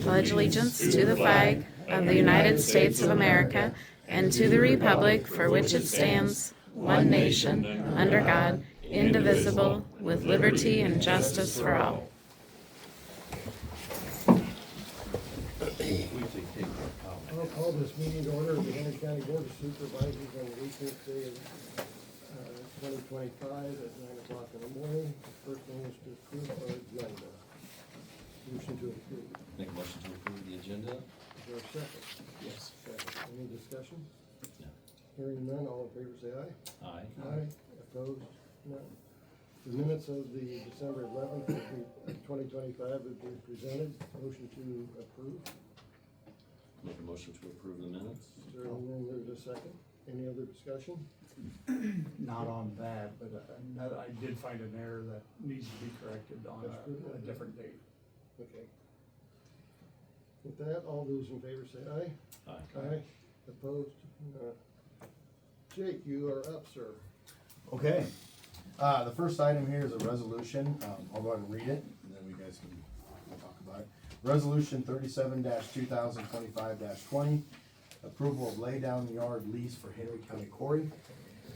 pledge allegiance to the flag of the United States of America and to the republic for which it stands, one nation, under God, indivisible, with liberty and justice for all. I'll call this meeting to order of the Henry County Board of Supervisors on the 18th day of 2025 at 9 o'clock in the morning. The first thing is to approve our agenda. Motion to approve. Make a motion to approve the agenda? Is there a second? Yes. Second. Any discussion? No. Hearing none, all in favor say aye. Aye. Aye. Opposed? None. The minutes of the December 11th, 2025 would be presented. Motion to approve. Make a motion to approve the minutes? Is there, and then there's a second. Any other discussion? Not on that, but I did find an error that needs to be corrected on a different date. Okay. With that, all those in favor say aye. Aye. Aye. Opposed? Jake, you are up, sir. Okay. The first item here is a resolution. I'll go ahead and read it, and then we guys can talk about it. Resolution 37-2025-20, approval of laydown yard lease for Henry County Quarry.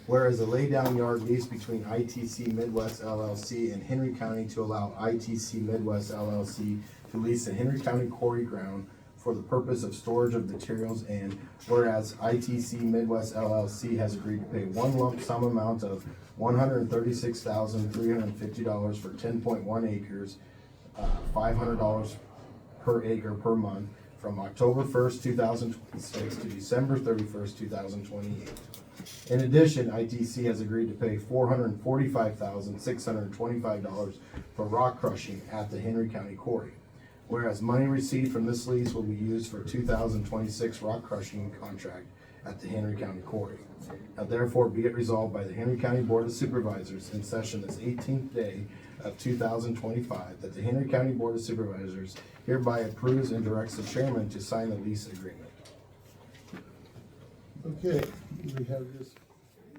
Whereas the laydown yard lease between ITC Midwest LLC and Henry County to allow ITC Midwest LLC to lease the Henry County Quarry ground for the purpose of storage of materials, and whereas ITC Midwest LLC has agreed to pay one lump sum amount of $136,350 for 10.1 acres, $500 per acre per month from October 1st, 2026 to December 31st, 2028. In addition, ITC has agreed to pay $445,625 for rock crushing at the Henry County Quarry. Whereas money received from this lease will be used for 2026 rock crushing contract at the Henry County Quarry. Now therefore be it resolved by the Henry County Board of Supervisors in session this 18th day of 2025 that the Henry County Board of Supervisors hereby approves and directs the chairman to sign the lease agreement. Okay, we have this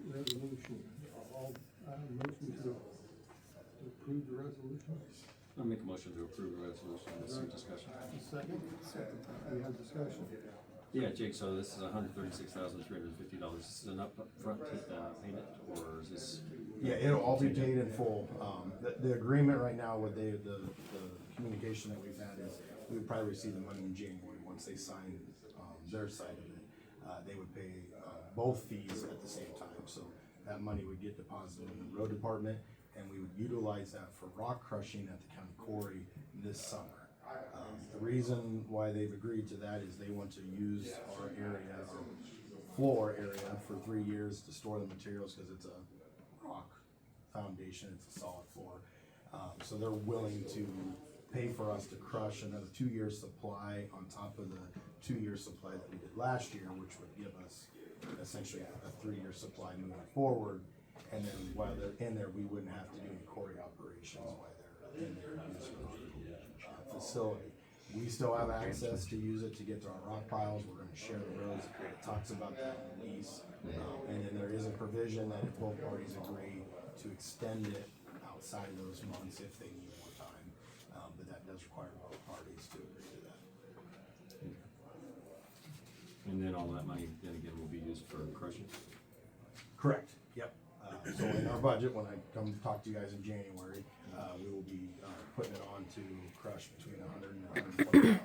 resolution. All, motion to approve the resolution. I'll make a motion to approve the resolution with some discussion. Second? Second. We have discussion. Yeah, Jake, so this is $136,350. This is an upfront payment, or is this? Yeah, it'll all be paid in full. The agreement right now with the communication that we've had is we would probably receive the money in January once they sign their side of it. They would pay both fees at the same time, so that money would get deposited in the road department, and we would utilize that for rock crushing at the county quarry this summer. The reason why they've agreed to that is they want to use our area as a floor area for 3 years to store the materials, because it's a rock foundation, it's a solid floor. So they're willing to pay for us to crush another 2-year supply on top of the 2-year supply that we did last year, which would give us essentially a 3-year supply moving forward. And then while they're in there, we wouldn't have to do any quarry operations while they're in their facility. We still have access to use it to get to our rock piles. We're going to share the roads. It talks about that in the lease. And then there is a provision that if both parties agree to extend it outside of those months if they need more time. But that does require both parties to agree to that. And then all that money, then again, will be used for crushing? Correct. Yep. So in our budget, when I come talk to you guys in January, we will be putting it on to crush between 100 and 120,000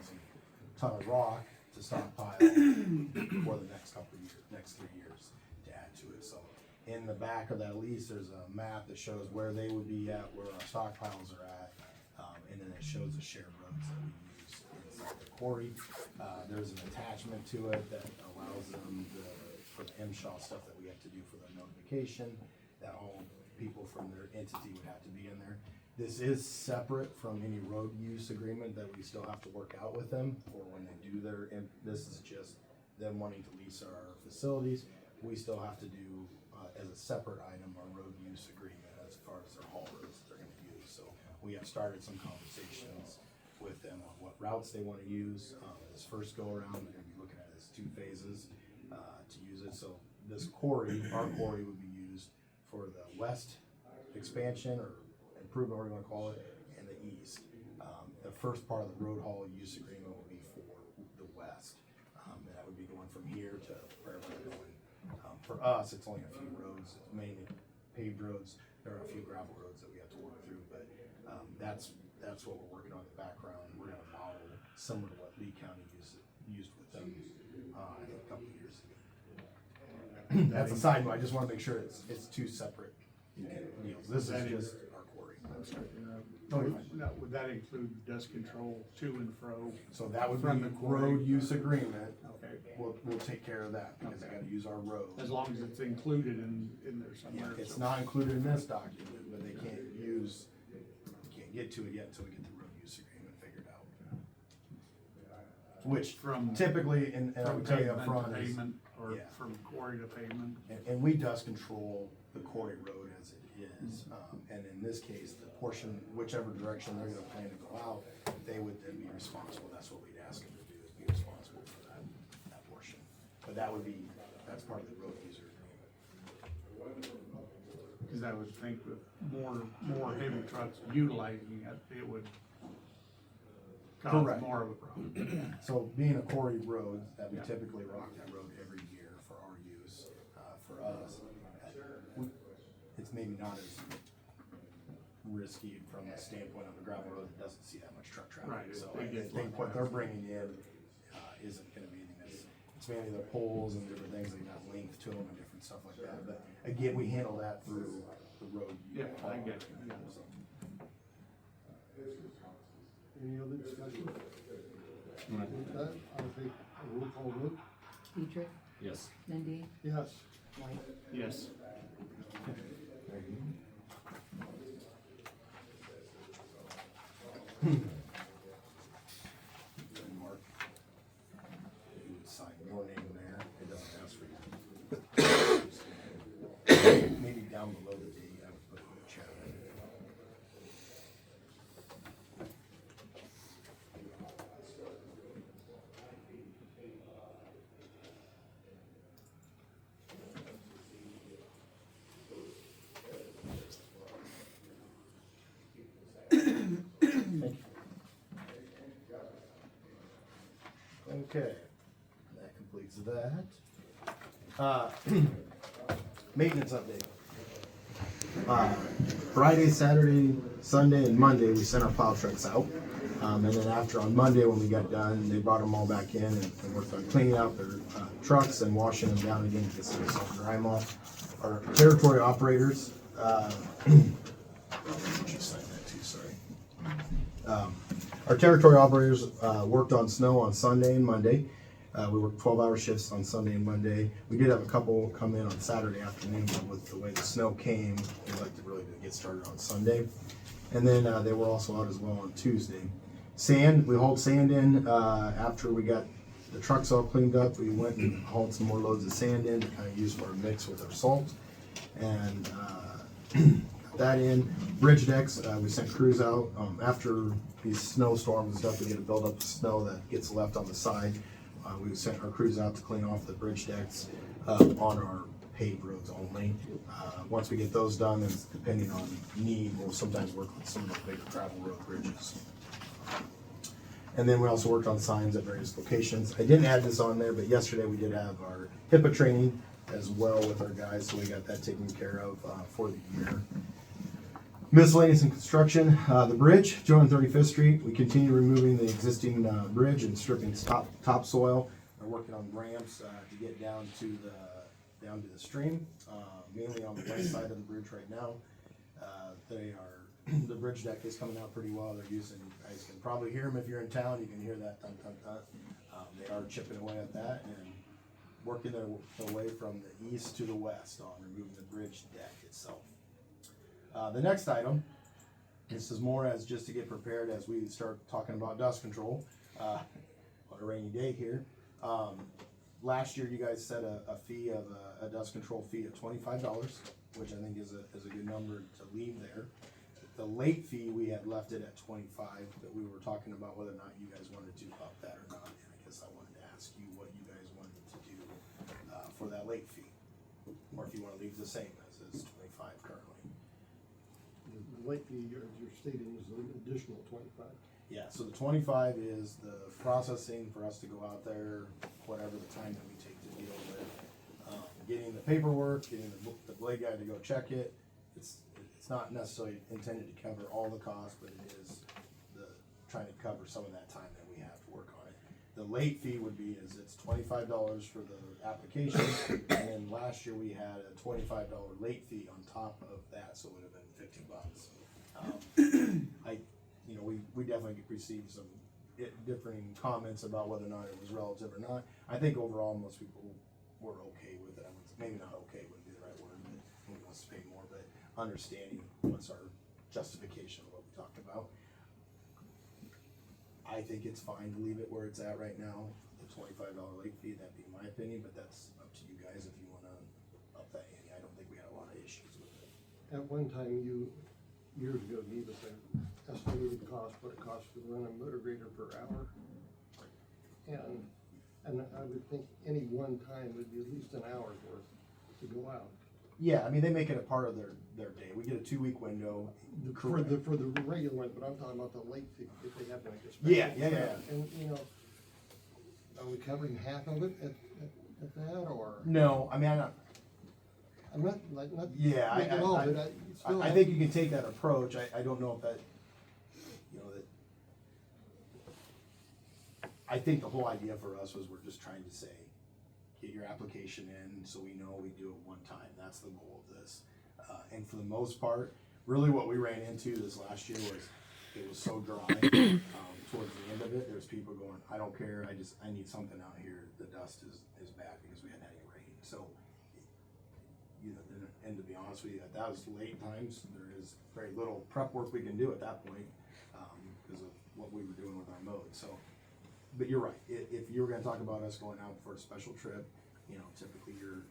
ton of rock to stockpile for the next couple of years, next 3 years to add to it. So in the back of that lease, there's a map that shows where they would be at, where our stockpiles are at, and then it shows the shared roads that we use inside the quarry. There's an attachment to it that allows them for the MSHA stuff that we have to do for the notification, that all people from their entity would have to be in there. This is separate from any road use agreement that we still have to work out with them for when they do this is just them wanting to lease our facilities. We still have to do, as a separate item, our road use agreement as far as their haul roads that they're gonna use. So we have started some conversations with them on what routes they wanna use. This first go around, they're gonna be looking at this 2 phases to use it. So this quarry, our quarry, would be used for the west expansion or improvement, whatever you want to call it, and the east. The first part of the road haul use agreement will be for the west. And that would be going from here to wherever they're going. For us, it's only a few roads, mainly paved roads. There are a few gravel roads that we have to work through, but that's what we're working on in the background. We're gonna model similar to what Lee County used with them, I think a couple of years ago. That's a side note. I just wanna make sure it's two separate deals. This is just our quarry. I'm sorry to interrupt. No, you're fine. Now, would that include dust control to and fro? So that would From be the quarry. road use agreement. Okay, We'll take care of that because I Okay. gotta use our road. as long as it's included in there Yeah, somewhere. it's so- not included in this document, but they can't get to it yet until we get the road use agreement figured out. Which From- typically, and I From would tell you pavement up to front is, pavement, or yeah. from quarry to pavement? and we dust control the quarry road as it is. And in this case, the portion, whichever direction they're gonna plan to go out, they would then be responsible. That's what we'd ask them to do, is be responsible for that portion. But that's part of the road user agreement. Cause I would think with more heavy trucks utilizing it, it would cause Correct. more of a problem. So being a quarry road, that we Yeah. typically rock that road every year for our use, for us, it's maybe not as risky from the standpoint of a gravel road that doesn't see that much truck traffic. Right, So they I get think what they're bringing in, isn't gonna be anything it's mainly the poles and different things that got length to them and different stuff like that. But again, we handle that through the road. Yeah, I get it, yeah. So, Any other discussion? With that, I'll take a roll call vote. Dietrich, Yes. Lindy, Yes. White. Yes. And Mark, you would sign your name there, it doesn't ask for you. Maybe down below the date, I would put in the chat. Okay, that completes that. Maintenance update. Friday, Saturday, Sunday, and Monday, we sent our plow trucks out. And then after on Monday, when we got done, they brought them all back in and worked on cleaning out their trucks and washing them down again to get some dry them off. Our territory operators, just sign that too, sorry. Our territory operators worked on snow on Sunday and Monday. We worked 12-hour shifts on Sunday and Monday. We did have a couple come in on Saturday afternoon, but with the way the snow came, we like to really get started on Sunday. And then they were also out as well on Tuesday. Sand, we hauled sand in after we got the trucks all cleaned up. We went and hauled some more loads of sand in to kind of use for a mix with our salt. And got that in. Bridge decks, we sent crews out. After these snowstorms and stuff, we get a buildup of snow that gets left on the side. We sent our crews out to clean off the bridge decks on our paved roads only. Once we get those done, then depending on need, we'll sometimes work with some of the bigger gravel road bridges. And then we also worked on signs at various locations. I didn't add this on there, but yesterday we did have our HIPAA training as well with our guys, so we got that taken care of for the year. Miscellaneous and construction, the bridge, 235th Street, we continue removing the existing bridge and stripping topsoil. We're working on ramps to get down to the stream, mainly on the west side of the bridge right now. The bridge deck is coming out pretty well. They're using, you guys can probably hear them if you're in town, you can hear that thun, thun, thun. They are chipping away at that and working their way from the east to the west on removing the bridge deck itself. The next item, this is more as just to get prepared as we start talking about dust control on a rainy day here. Last year, you guys set a fee of a dust control fee of $25, which I think is a good number to leave there. The late fee, we had left it at $25, but we were talking about whether or not you guys wanted to up that or not. And I guess I wanted to ask you what you guys wanted to do for that late fee, or if you want to leave the same as is 25 currently. late fee, as you're stating, is an additional 25. Yeah, so the 25 is the processing for us to go out there, whatever the time that we take to deal with. Getting the paperwork, getting the blade guy to go check it. It's not necessarily intended to cover all the costs, but it is trying to cover some of that time that we have to work on it. The late fee would be it's $25 for the application, and then last year we had a $25 late fee on top of that, so it would have been $50. We definitely received some differing comments about whether or not it was relative or not. I think overall most people were okay with it. Maybe not okay wouldn't be the right word, but nobody wants to pay more, but understanding what's our justification of what we talked about. I think it's fine to leave it where it's at right now, the $25 late fee, that'd be my opinion, but that's up to you guys if you wanna up that ante. I don't think we had a lot of issues with it. At one time, years ago, gave us an estimated cost, what it costs to run a motor grader per hour. And I would think any one time would be at least an hour's worth to go out. Yeah, I mean, they make it a part of their day. We get a 2-week window. For the regular one, but I'm talking about the late fee, if they have to make a special. Yeah. And, are we covering half of it at that, or? No, I mean, I'm not, not. Yeah, making all of it, still I think you can take that approach. I don't know if that, that. I think the whole idea for us was we're just trying to say, get your application in so we know we do it one time. That's the goal of this. And for the most part, really what we ran into this last year was it was so dry. Towards the end of it, there's people going, I don't care. I need something out here. The dust is bad because we hadn't had any rain. So, and to be honest with you, at those late times, there is very little prep work we can do at that point because of what we were doing with our mode. So, but you're right. If you were going to talk about us going out for a special trip, typically you're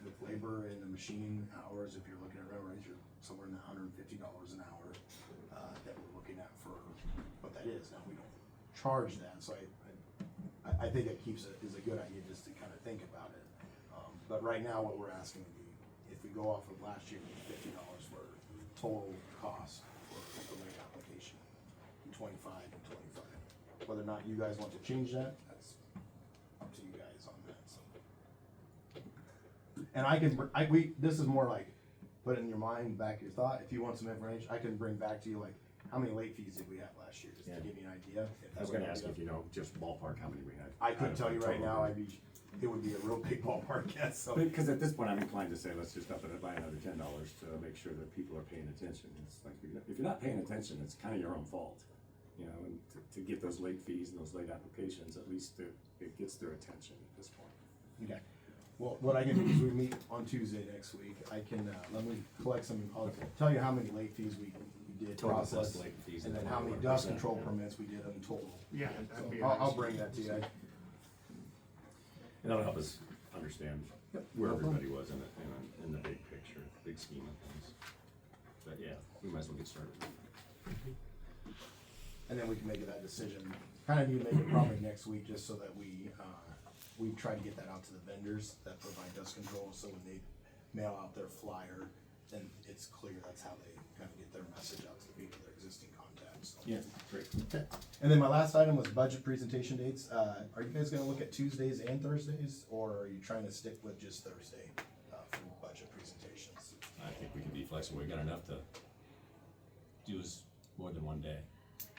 with labor and the machine hours. If you're looking at railroads, you're somewhere in the $150 an hour that we're looking at for what that is. Now we don't charge that, so I think it is a good idea just to kind of think about it. But right now, what we're asking would be, if we go off of last year, $50 for total cost for the late application, 25 and 25. Whether or not you guys want to change that, that's up to you guys on that. So, and this is more like put it in your mind, back your thought. If you want some information, I can bring back to you like how many late fees did we have last year, just to give you an idea. I was gonna ask if you know, just ballpark how many we had. I couldn't tell you right now. It would be a real big ballpark guess. So. Because at this point, I'm inclined to say, let's just up it by another $10 to make sure that people are paying attention. It's like, if you're not paying attention, it's kind of your own fault. And to get those late fees and those late applications, at least it gets their attention at this point. Okay. Well, what I can do is we meet on Tuesday next week. I can, let me collect some, I'll tell you how many late fees we did Total plus process, late fees and then and how many 21%. dust control permits we did in total. Yeah, that'd be So I'll nice. bring that to you. And that'll help us understand where everybody was in the big picture, big scheme of things. But yeah, we might as well get started. And then we can make that decision. Kind of need to make it probably next week, just so that we try to get that out to the vendors that provide dust control, so when they mail out their flyer, then it's clear that's how they kind of get their message out to the people, their existing contacts. So. Yeah, great. Okay. And then my last item was budget presentation dates. Are you guys gonna look at Tuesdays and Thursdays, or are you trying to stick with just Thursday for budget presentations? I think we can be flexible. We got enough to do more than one day.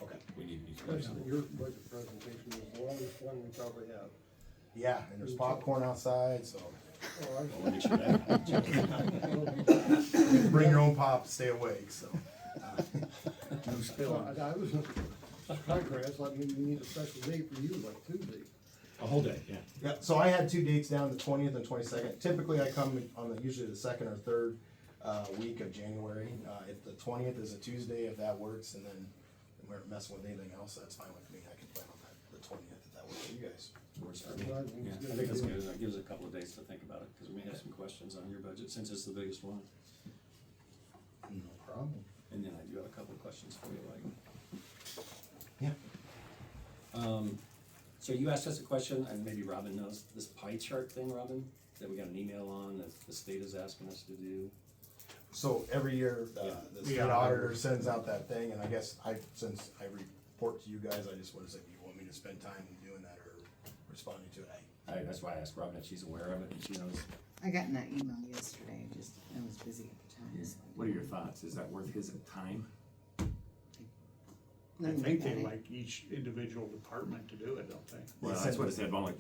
Okay. We need to be Listen, flexible. your budget presentation is the longest one we probably have. Yeah, and there's popcorn outside, so Oh, We'll get you that. bring your own pop, stay awake, so. No I was contrary, I thought maybe you need a special date for you, like Tuesday. A whole day, yeah. Yeah, so I had 2 dates down, the 20th and 22nd. Typically, I come on usually the 2nd or 3rd week of January. If the 20th is a Tuesday, if that works, and then we're messing with anything else, that's fine with me. I can plan on that, the 20th, if that works for you guys. Works for me. Well, I Yeah, think it's I good. think that's good. That gives us a couple of days to think about it, because we may have some questions on your budget, since it's the biggest one. No problem. And then I do have a couple of questions for you, like. Yeah. So you asked us a question, and maybe Robin knows, this pie chart thing, Robin, that we got an email on, that the state is asking us to do. So every year, Yeah. the state auditor sends out that thing, and I guess since I report to you guys, I just wanna say, do you want me to spend time doing that or responding to it? That's why I asked Robin if she's aware of it and she knows. I got in that email yesterday, I was busy at the time. so I What are your didn't- thoughts? Is that worth his time? I Let me think look they at it. like each individual department to do it, don't they? Well, They that's said- what it said, only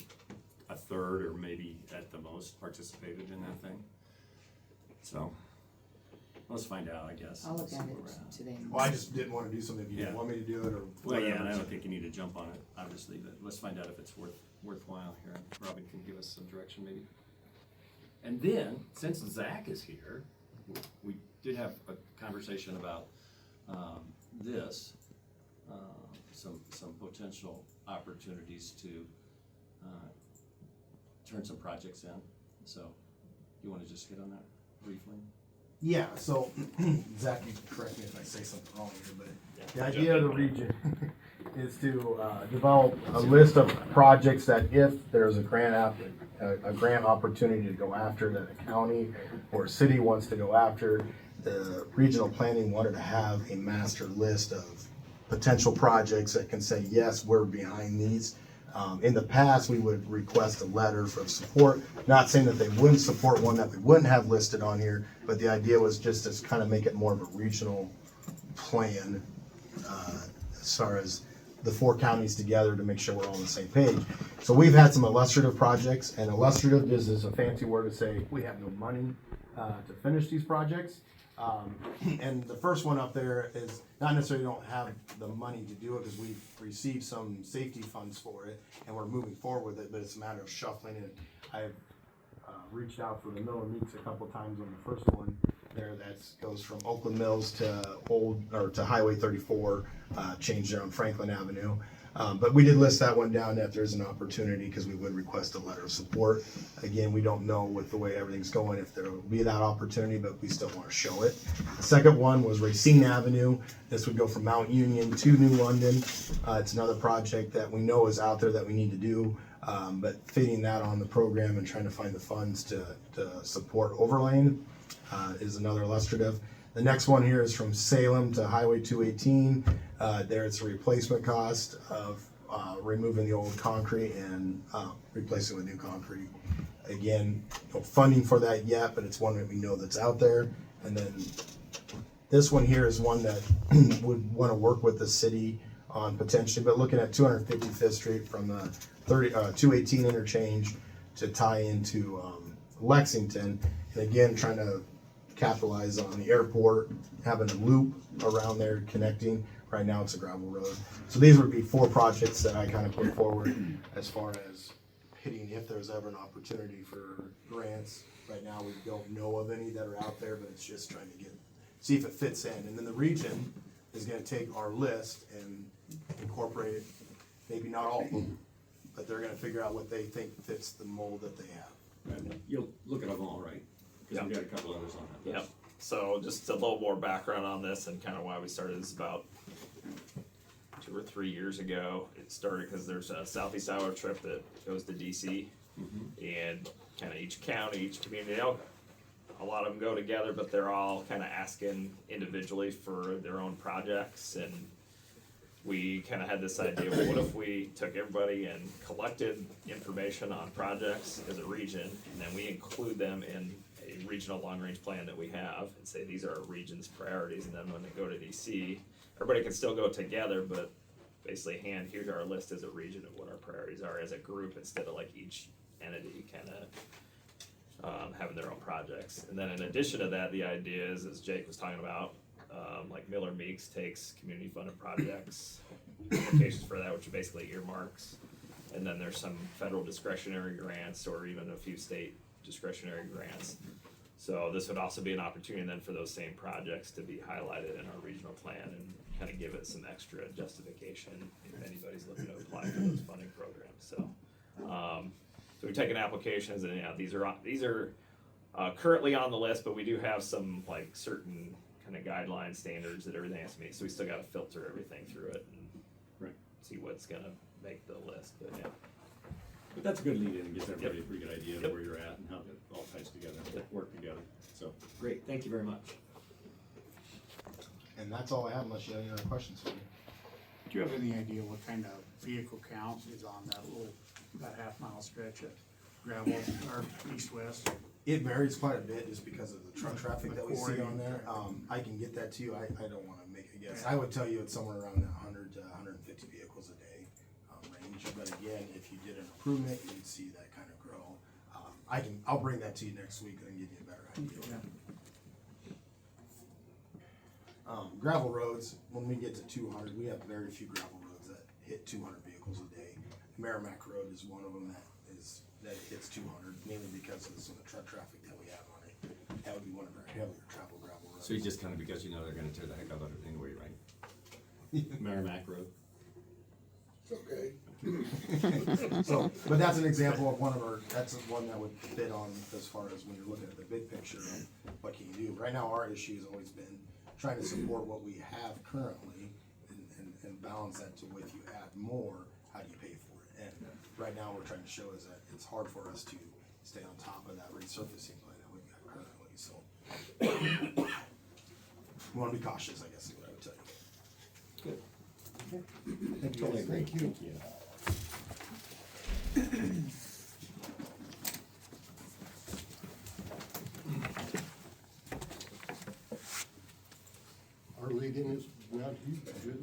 a third or maybe at the most participated in that thing. So, let's find out, I guess. I'll look See at where we're at. it today. Well, I just didn't wanna do something if you didn't Yeah. want me to do it, or. Well, yeah, and I whatever. don't think you need to jump on it, obviously, but let's find out if it's worthwhile here. Robin can give us some direction maybe. And then, since Zach is here, we did have a conversation about, this, some potential opportunities to, turn some projects in. So, you wanna just hit on that briefly? Yeah, so, Zach, you can correct me if I say something wrong here, but the idea of the region is to develop a list of projects that if there's a grant opportunity to go after, that a county or a city wants to go after, the regional planning wanted to have a master list of potential projects that can say, yes, we're behind these. In the past, we would request a letter of support, not saying that they wouldn't support one that we wouldn't have listed on here, but the idea was just to kind of make it more of a regional plan, as far as the 4 counties together to make sure we're all on the same page. So we've had some illustrative projects, and illustrative is a fancy word to say we have no money to finish these projects. And the first one up there is not necessarily don't have the money to do it because we've received some safety funds for it and we're moving forward with it, but it's a matter of shuffling it. I've reached out for the Miller Meeks a couple times on the first one there. That goes from Oakland Mills to Highway 34, changed there on Franklin Avenue. But we did list that one down if there's an opportunity because we would request a letter of support. Again, we don't know with the way everything's going if there will be that opportunity, but we still want to show it. The second one was Racine Avenue. This would go from Mount Union to New London. It's another project that we know is out there that we need to do, but fitting that on the program and trying to find the funds to support overlaying is another illustrative. The next one here is from Salem to Highway 218. There it's a replacement cost of removing the old concrete and replacing with new concrete. Again, no funding for that yet, but it's one that we know that's out there. And then this one here is one that would want to work with the city on potentially, but looking at 255th Street from the 218 interchange to tie into Lexington. And again, trying to capitalize on the airport, having a loop around there connecting. Right now it's a gravel road. So these would be 4 projects that I kind of put forward as far as hitting if there's ever an opportunity for grants. Right now we don't know of any that are out there, but it's just trying to see if it fits in. And then the region is gonna take our list and incorporate it, maybe not all of them, but they're gonna figure out what they think fits the mold that they have. And you'll look at them all, right? Because we got a couple others on that Yep. list. So just a little more background on this and kind of why we started this about 2 or 3 years ago. It started because there's a Southeast Iowa trip that goes to DC, and kind of each county, each community, a lot of them go together, but they're all kind of asking individually for their own projects. And we kind of had this idea, well, what if we took everybody and collected information on projects as a region, and then we include them in a regional long-range plan that we have, and say these are our region's priorities, and then when they go to DC, everybody can still go together, but basically here's our list as a region of what our priorities are as a group, instead of like each entity kind of having their own projects. And then in addition to that, the idea is, as Jake was talking about, like Miller Meeks takes community funded projects, applications for that, which are basically earmarks. And then there's some federal discretionary grants or even a few state discretionary grants. So this would also be an opportunity then for those same projects to be highlighted in our regional plan and kind of give it some extra justification if anybody's looking to apply for those funding programs. So we've taken applications, and yeah, these are currently on the list, but we do have some like certain kind of guideline standards that everything has to meet. So we still got to filter everything through it and see what's gonna make the list. But yeah. But that's a good lead in and gives everybody a pretty good idea of where you're at and how it all ties together, work together. So, great, thank you very much. And that's all I have unless you have any other questions for me. Do you have any idea what kind of vehicle count is on that little, about half-mile stretch of gravel or east-west? It varies quite a bit just because of the truck traffic that we see Quarry. on there. I can get that to you. I don't wanna make a guess. I would tell you it's somewhere around that 100 to 150 vehicles a day, range. But again, if you did an improvement, you'd see that kind of grow. I'll bring that to you next week and give you a better idea. Gravel roads, when we get to 200, we have very few gravel roads that hit 200 vehicles a day. Merrimack Road is one of them that hits 200, mainly because of some of the truck traffic that we have on it. That would be one of our heavier travel gravel roads. So you just kinda, because you know they're gonna tear the heck out of it anyway, right? Merrimack Road. It's okay. So, but that's an example of that's one that would fit on as far as when you're looking at the big picture of what can you do. Right now, our issue has always been trying to support what we have currently and balance that to if you add more, how do you pay for it? And right now, we're trying to show is that it's hard for us to stay on top of that resurfacing plan that we've got currently, so. We wanna be cautious, I guess is what I would tell you. Good. Thank you, Totally guys. agree. Thank you. Our lead-in is now to you,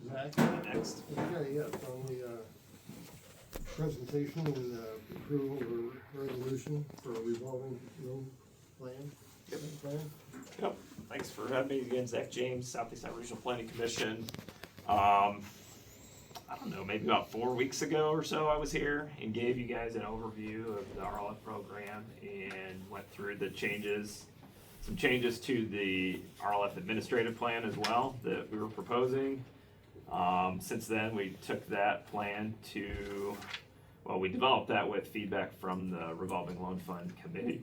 Zach. Next. Okay, yes, on the, presentation and, approval or resolution for a revolving loan plan. Plan. Yep, thanks for having me again, Zach James, Southeast Iowa Regional Planning Commission. I don't know, maybe about 4 weeks ago or so I was here and gave you guys an overview of the RLF program and went through the changes, some changes to the RLF administrative plan as well that we were proposing. Since then, we took that plan we developed that with feedback from the Revolving Loan Fund Committee,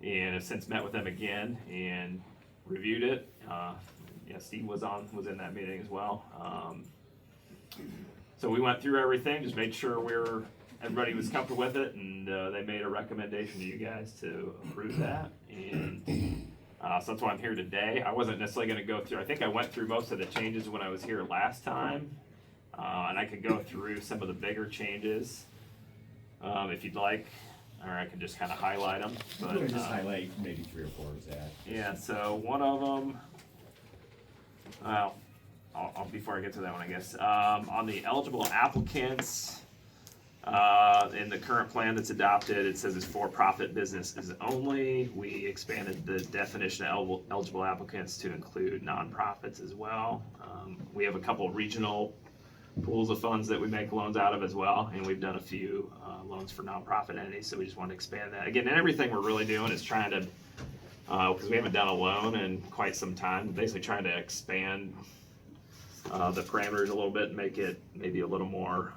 and have since met with them again and reviewed it. Steve was in that meeting as well. So we went through everything, just made sure everybody was comfortable with it, and they made a recommendation to you guys to approve that. And so that's why I'm here today. I wasn't necessarily going to go through. I think I went through most of the changes when I was here last time, and I could go through some of the bigger changes if you'd like, or I can just kind of highlight them. But Just highlight maybe 3 or 4 of that. yeah, so one of them, I'll before I get to that one, I guess, on the eligible applicants, in the current plan that's adopted, it says it's for-profit businesses only. We expanded the definition of eligible applicants to include nonprofits as well. We have a couple regional pools of funds that we make loans out of as well, and we've done a few loans for nonprofit entities, so we just want to expand that. Again, and everything we're really doing is trying to, because we haven't done a loan in quite some time, basically trying to expand the parameters a little bit and make it maybe a little more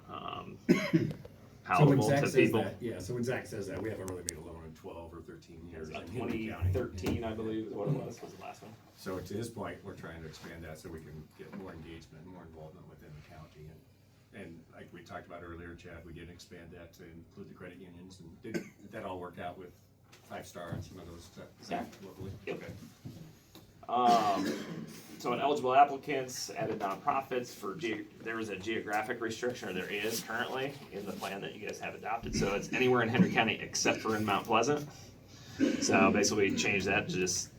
palatable to people. So when Zach says that, we haven't really made a loan in 12 or 13 years. About in Henry County. 2013, I believe, is what it was the last one. So to his point, we're trying to expand that so we can get more engagement, more involvement within the county. And like we talked about earlier, Chad, we did expand that to include the credit unions. And did that all work out with 5 Star and some of those Yeah. locally? Yep. Okay. So in eligible applicants, added nonprofits there was a geographic restriction, or there is currently in the plan that you guys have adopted. So it's anywhere in Henry County except for in Mount Pleasant. So basically we changed that to just,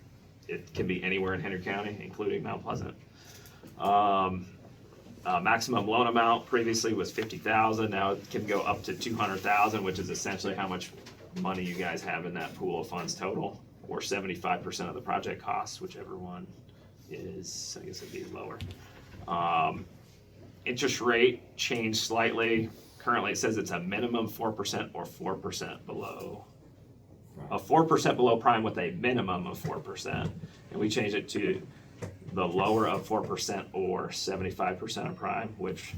it can be anywhere in Henry County, including Mount Pleasant. Maximum loan amount previously was $50,000. Now it can go up to $200,000, which is essentially how much money you guys have in that pool of funds total, or 75% of the project costs, whichever one is, I guess it'd be lower. Interest rate changed slightly. Currently it says it's a minimum 4% or 4% below. A 4% below prime with a minimum of 4%. And we changed it to the lower of 4% or 75% of prime, which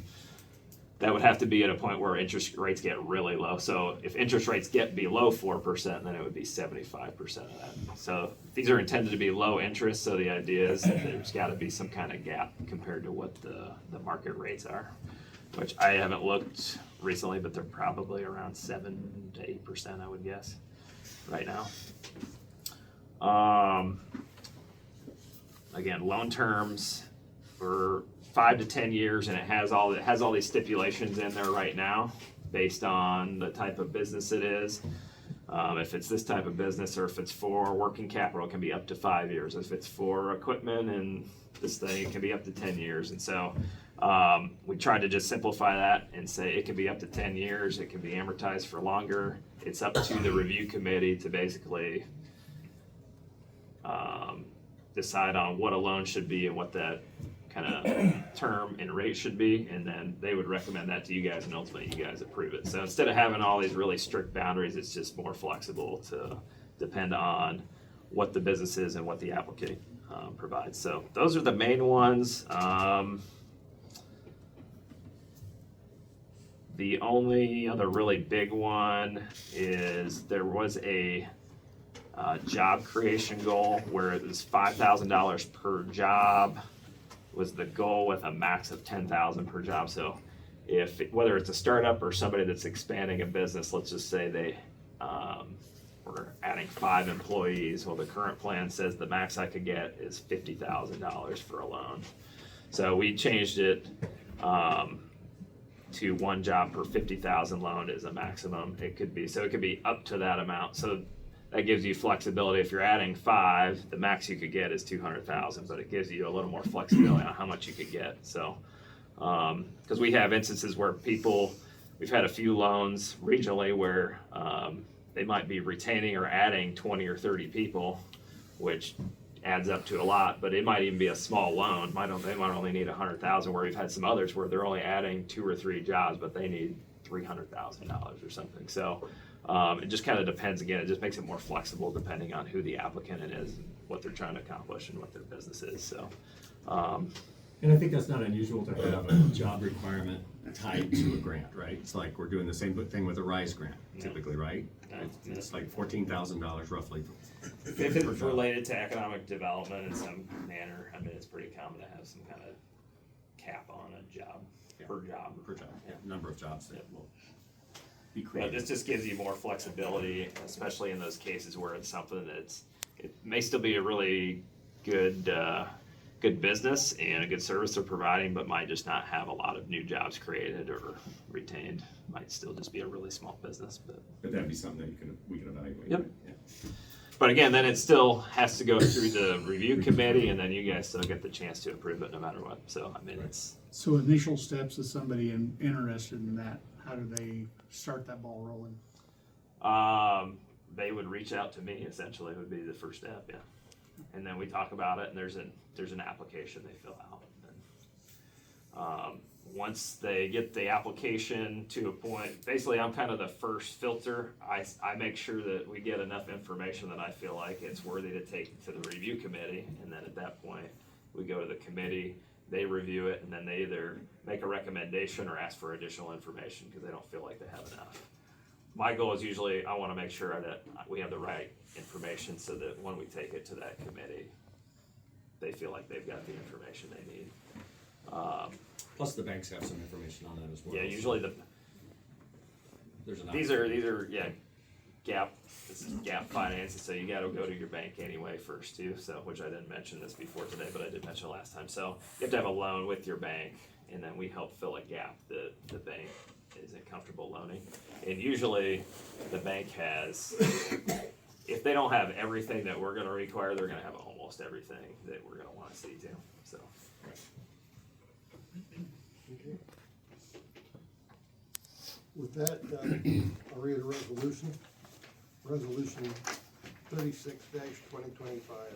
that would have to be at a point where interest rates get really low. So if interest rates get below 4%, then it would be 75% of that. So these are intended to be low interest, so the idea is that there's gotta be some kind of gap compared to what the market rates are, which I haven't looked recently, but they're probably around 7 to 8%, I would guess, right now. again, loan terms for 5 to 10 years, and it has all these stipulations in there right now based on the type of business it is. If it's this type of business, or if it's for working capital, it can be up to 5 years. If it's for equipment and this thing, it can be up to 10 years. And so we tried to just simplify that and say it can be up to 10 years. It can be amortized for longer. It's up to the review committee to basically decide on what a loan should be and what that kind of term and rate should be, and then they would recommend that to you guys, and ultimately you guys approve it. So instead of having all these really strict boundaries, it's just more flexible to depend on what the business is and what the applicant provides. So those are the main ones. The only other really big one is there was a job creation goal where it was $5,000 per job was the goal, with a max of 10,000 per job. So whether it's a startup or somebody that's expanding a business, let's just say they were adding 5 employees. Well, the current plan says the max I could get is $50,000 for a loan. So we changed it to 1 job per 50,000 loan is a maximum. It could be up to that amount. So that gives you flexibility. If you're adding 5, the max you could get is 200,000, but it gives you a little more flexibility on how much you could get. So, because we have instances where we've had a few loans regionally where they might be retaining or adding 20 or 30 people, which adds up to a lot, but it might even be a small loan. They might only need 100,000, where we've had some others where they're only adding 2 or 3 jobs, but they need $300,000 or something. So it just kind of depends. Again, it just makes it more flexible depending on who the applicant is, and what they're trying to accomplish, and what their business is. So, And I think that's not unusual to have a job requirement tied to a grant, right? It's like we're doing the same thing with a RISE grant typically, right? It's like $14,000 roughly. if it's related to economic development in some manner, I mean, it's pretty common to have some kind of cap on a job, per job. Per job, yeah, number of jobs that will be But created. this just gives you more flexibility, especially in those cases where it's something it may still be a really good business and a good service they're providing, but might just not have a lot of new jobs created or retained. Might still just be a really small business, but that'd be something that we can evaluate. Yep. Right? Yeah. But again, then it still has to go through the review committee, and then you guys still get the chance to approve it no matter what. So, I mean, it's, So initial steps is somebody interested in that, how do they start that ball rolling? they would reach out to me, essentially, would be the first step, yeah. And then we talk about it, and there's an application they fill out. And once they get the application to a point, basically I'm kind of the first filter. I make sure that we get enough information that I feel like it's worthy to take to the review committee, and then at that point, we go to the committee, they review it, and then they either make a recommendation or ask for additional information because they don't feel like they have enough. My goal is usually I want to make sure that we have the right information so that when we take it to that committee, they feel like they've got the information they need. Plus the banks have some information on that as well. Yeah, usually There's an these are gap. This is gap finances, so you got to go to your bank anyway first too. So, which I didn't mention this before today, but I did mention it last time. So you have to have a loan with your bank, and then we help fill a gap that the bank isn't comfortable loaning. And usually, the bank has, if they don't have everything that we're going to require, they're going to have almost everything that we're going to want to see too. So. Okay. With that, I'll read a resolution. Resolution 36-2025,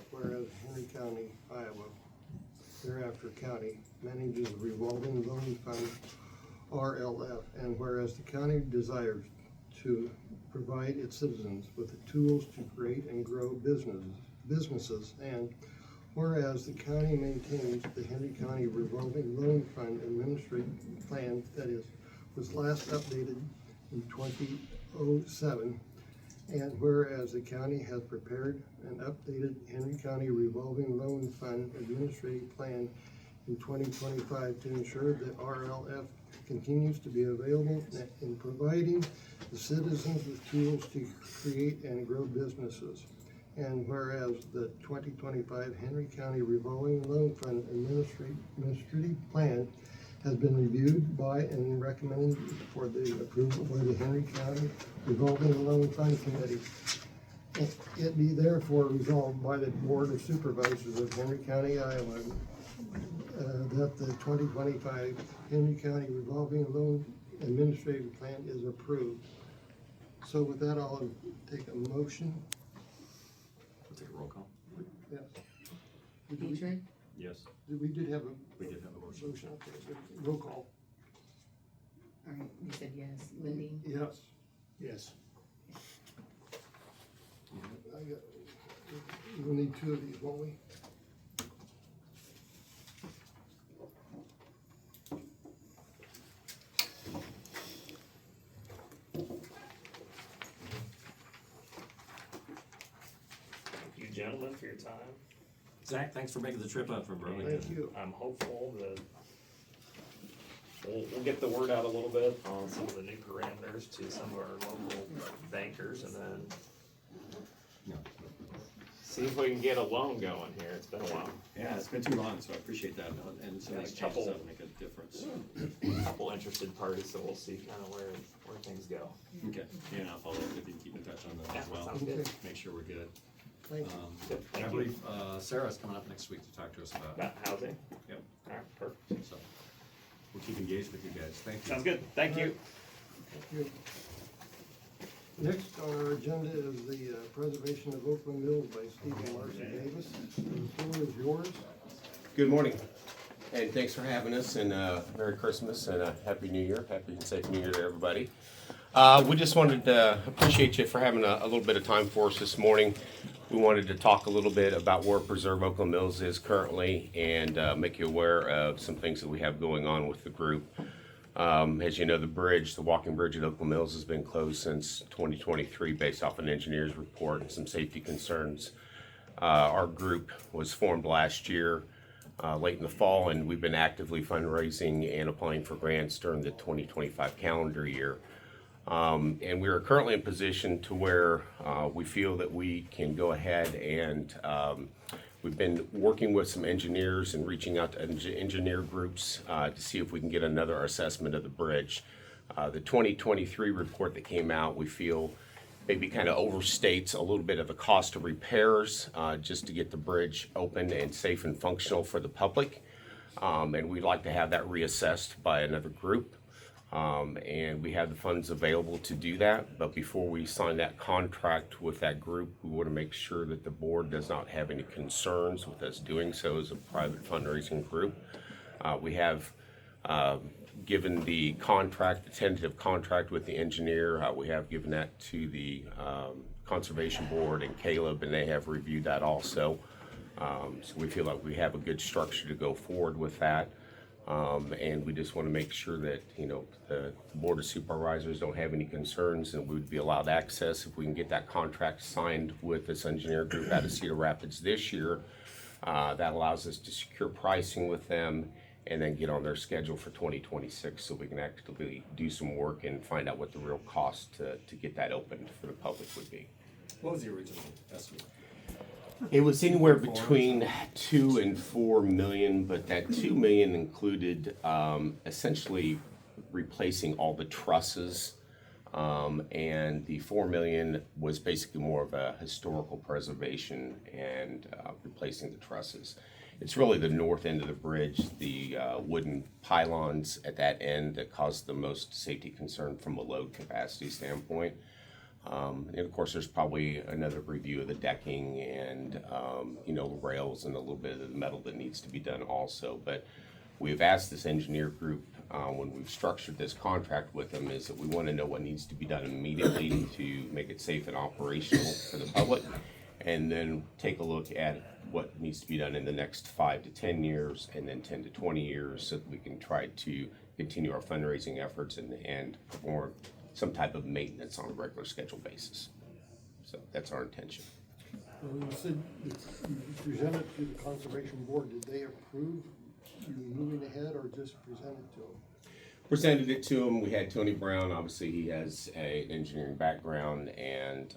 whereas Henry County, Iowa, thereafter county, manages a revolving loan fund, RLF, and whereas the county desires to provide its citizens with the tools to create and grow businesses, and whereas the county maintains the Henry County Revolving Loan Fund Administrative Plan was last updated in 2007, and whereas the county has prepared an updated Henry County Revolving Loan Fund Administrative Plan in 2025 to ensure that RLF continues to be available in providing the citizens with tools to create and grow businesses. And whereas the 2025 Henry County Revolving Loan Fund Administrative Plan has been reviewed by and recommended for the approval by the Henry County Revolving Loan Fund Committee. It be therefore resolved by the Board of Supervisors of Henry County, Iowa, that the 2025 Henry County Revolving Loan Administrative Plan is approved. So with that, I'll take a motion. We'll take a roll call. Yes. Petrie, Yes. We did have a We did have a motion. motion, okay, so roll call. all right, you said yes. Lindy, Yes. Yes. We'll need two of these, won't we? Thank you, gentlemen, for your time. Zach, thanks for making the trip up from Burlington. Thank you. I'm hopeful that we'll get the word out a little bit on some of the new parameters to some of our local bankers, and then Yeah. see if we can get a loan going here. It's been a while. Yeah, it's been too long, so I appreciate that, and some of these changes that'll make a difference. A couple interested parties, so we'll see kind of where things go. Okay, yeah, and I'll follow up with you, keep in touch on that as Yeah, well. sounds good. Make sure we're good. Thank you. Good, I thank you. believe, Sarah's coming up next week to talk to us about, About housing. yep, All right, perfect. so, we'll keep engaged with you guys, thank you. Sounds good. Thank you. Thank you. Next on our agenda is the preservation of Oakland Mills by Stephen Marcy Davis. The floor is yours. Good morning, and thanks for having us, and Merry Christmas and Happy New Year, Happy and safe New Year to everybody. We just wanted to appreciate you for having a little bit of time for us this morning. We wanted to talk a little bit about where Preserve Oakland Mills is currently and make you aware of some things that we have going on with the group. As you know, the walking bridge at Oakland Mills has been closed since 2023 based off an engineer's report and some safety concerns. Our group was formed last year, late in the fall, and we've been actively fundraising and applying for grants during the 2025 calendar year. And we are currently in position to where we feel that we can go ahead and we've been working with some engineers and reaching out to engineer groups to see if we can get another assessment of the bridge. The 2023 report that came out, we feel maybe kind of overstates a little bit of the cost of repairs just to get the bridge open and safe and functional for the public. And we'd like to have that reassessed by another group. And we have the funds available to do that, but before we sign that contract with that group, we want to make sure that the board does not have any concerns with us doing so as a private fundraising group. We have given the contract, the tentative contract with the engineer, we have given that to the Conservation Board and Caleb, and they have reviewed that also. So we feel like we have a good structure to go forward with that. And we just want to make sure that, the Board of Supervisors don't have any concerns and we would be allowed access if we can get that contract signed with this engineer group out of Cedar Rapids this year. That allows us to secure pricing with them and then get on their schedule for 2026 so we can actually do some work and find out what the real cost to get that opened for the public would be. What was the original estimate? It was anywhere between 2 and 4 million, but that 2 million included essentially replacing all the trusses, and the 4 million was basically more of a historical preservation and replacing the trusses. It's really the north end of the bridge, the wooden pylons at that end that caused the most safety concern from a load capacity standpoint. And of course, there's probably another review of the decking and, rails and a little bit of the metal that needs to be done also. But we've asked this engineer group, when we've structured this contract with them, is that we want to know what needs to be done immediately to make it safe and operational for the public. And then take a look at what needs to be done in the next 5 to 10 years and then 10 to 20 years so that we can try to continue our fundraising efforts and perform some type of maintenance on a regular schedule basis. So that's our intention. Well, you said you presented to the Conservation Board. Did they approve you moving ahead or just present it to them? Presented it to him. We had Tony Brown. Obviously, he has an engineering background, and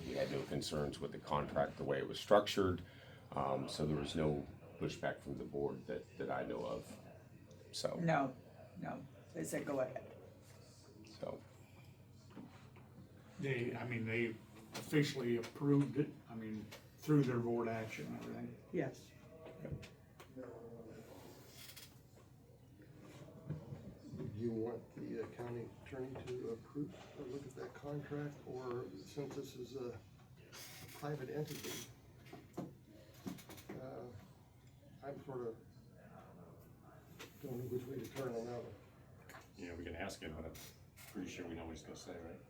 We had no concerns with the contract, the way it was structured, so there was no pushback from the board that I know of, so. No, they said go ahead. So, They officially approved it, through their board action and everything. Yes. Do you want the county attorney to approve or look at that contract, or since this is a private entity, I'm sort of don't know which way to turn on that one. Yeah, we can ask him, but I'm pretty sure we know what he's gonna say, right?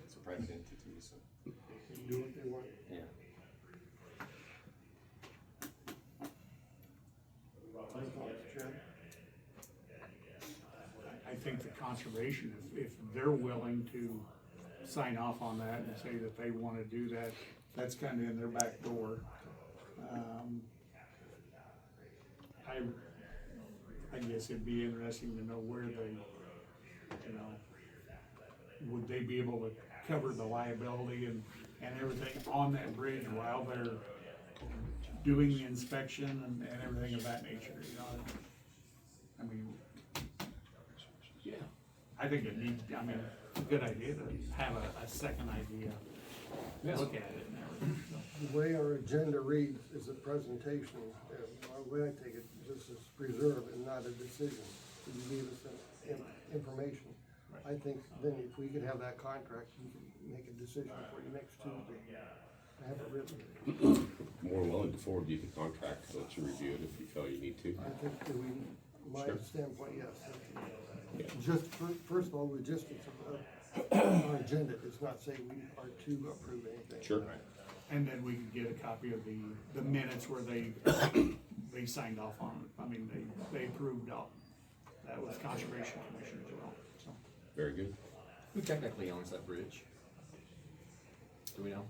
It's a private entity, so, Do what they want. yeah. Any thoughts, Chad? I think the conservation, if they're willing to sign off on that and say that they wanna do that, that's kinda in their back door. I guess it'd be interesting to know where they, would they be able to cover the liability and everything on that bridge while they're doing the inspection and everything of that nature, Yeah, I think it needs, a good idea to have a second idea, look at it and everything. The way our agenda reads is a presentation, and the way I take it, this is preserve and not a decision. So you gave us information. I think then if we could have that contract, you can make a decision for you next Tuesday. I have it written. more willing to forward you the contract, let you review it if you feel you need to. I think that my Sure. standpoint, yes. Yeah. Just, first of all, logistics of our agenda does not say we are to approve anything. Sure. And then we could get a copy of the minutes where they signed off on it. They approved all. That was Conservation Commission as well, so. Very good. Who technically owns that bridge? Do we know?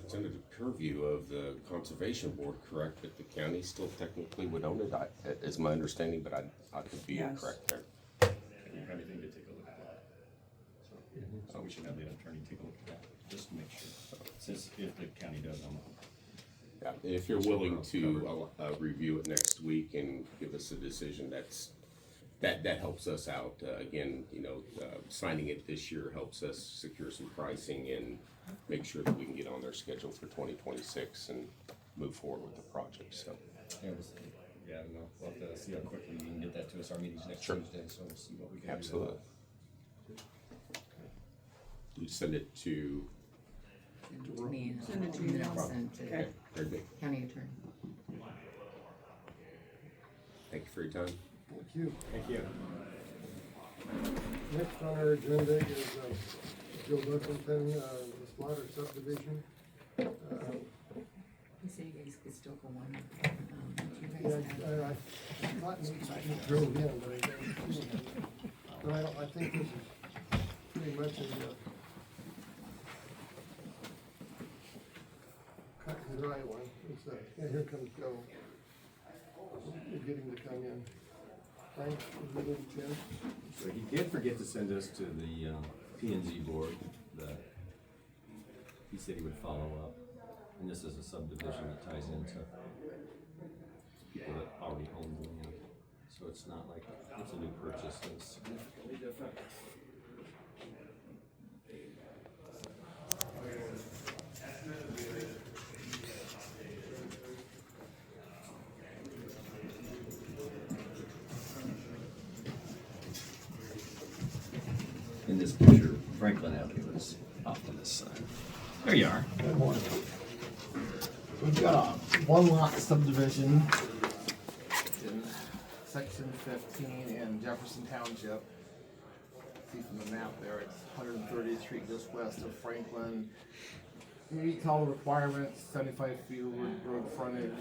It's under the purview of the Conservation Board, correct, but the county still technically would own it, is my understanding, but I could be Yes. incorrect there. You have anything to take a look at that? So we should have the attorney take a look at that, just to make sure, since if the county does own it. Yeah, and if you're willing to review it next week and give us a decision, that helps us out. Again, signing it this year helps us secure some pricing and make sure that we can get on their schedule for 2026 and move forward with the project, so. Yeah, I don't know, we'll have to see how quickly you can get that to us, our meeting's next Sure. Tuesday, so we'll see what we can do. Absolutely. You send it to, To me, Send it to and me then I'll now. send to okay, very good. county attorney. Thank you for your time. Thank you. Thank you. Next on our agenda is Joe Buffington, the Schlatter Subdivision. He said you guys could still go on. You Yeah, guys have- I thought maybe he drove in, but I didn't see him. But I think this is pretty much a cut and dry one. It's yeah, here comes Joe. We'll get him to come in. Frank, is it in Tim? So he did forget to send us to the P and Z board, he said he would follow up. And this is a subdivision that ties into people that already own the land. So it's not like it's a new purchase, it's significantly different. In this picture, Franklin Avenue is off to this side. There you are. Good morning. We've got a one lot subdivision in section 15 in Jefferson Township. See from the map there, it's 130th Street just west of Franklin. You meet all the requirements, 75 feet of road frontage.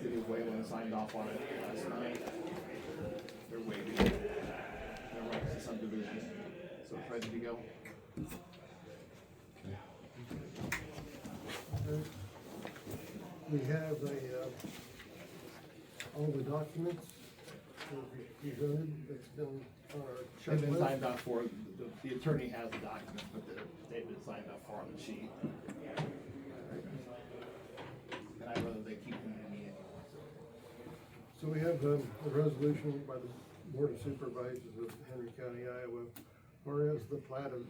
City of Wayland signed off on it last night. They're waiting. They're right to subdivision, so it's ready to go. We have all the documents presented, that's been on our They've been checklist. signed off for, the attorney has the document, but they've been signed off for on the sheet. And I'd rather they keep them than me anymore, so. So we have a resolution by the Board of Supervisors of Henry County, Iowa, whereas the plat of